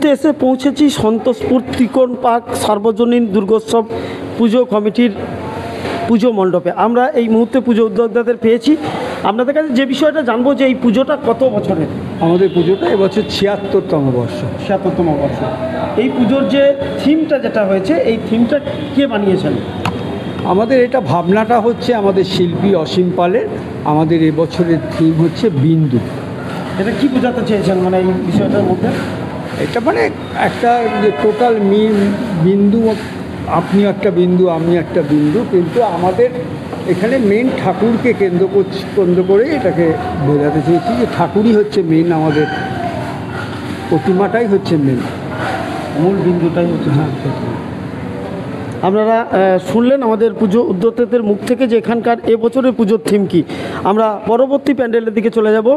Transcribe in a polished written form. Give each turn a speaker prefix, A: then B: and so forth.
A: মুহূর্তে এসে পৌঁছেছি সন্তোষপুর ত্রিকোণ পার্ক সার্বজনীন দুর্গোৎসব পুজো কমিটির পুজো মণ্ডপে। আমরা এই মুহূর্তে পুজো উদ্যোক্তাদের পেয়েছি। আপনাদের কাছে যে বিষয়টা জানবো যে এই পুজোটা কত বছরের?
B: আমাদের পুজোটা এবছর ৭৬তম বর্ষ।
A: ৭৬তম বর্ষ। এই পুজোর যে থিমটা যেটা হয়েছে, এই থিমটা কে বানিয়েছেন?
B: আমাদের এটা ভাবনাটা হচ্ছে আমাদের শিল্পী অসীম পালের। আমাদের এবছরের থিম হচ্ছে বিন্দু।
A: এটা কি বোঝাতে চেয়েছেন মানে এই বিষয়টার মধ্যে?
B: এটা মানে একটা যে টোটাল বিন্দু, আপনি একটা বিন্দু আমি একটা বিন্দু, কিন্তু আমাদের এখানে মেন ঠাকুরকে কেন্দ্র করে এটাকে বোঝাতে চেয়েছি যে ঠাকুরই হচ্ছে মেন, আমাদের প্রতিমাটাই হচ্ছে মেন,
A: মূল বিন্দুটাই হচ্ছে।
B: হ্যাঁ।
A: আপনারা শুনলেন আমাদের পুজো উদ্যোক্তাদের মুখ থেকে যে এখানকার এবছরের পুজোর থিম কী। আমরা পরবর্তী প্যান্ডেলের দিকে চলে যাব।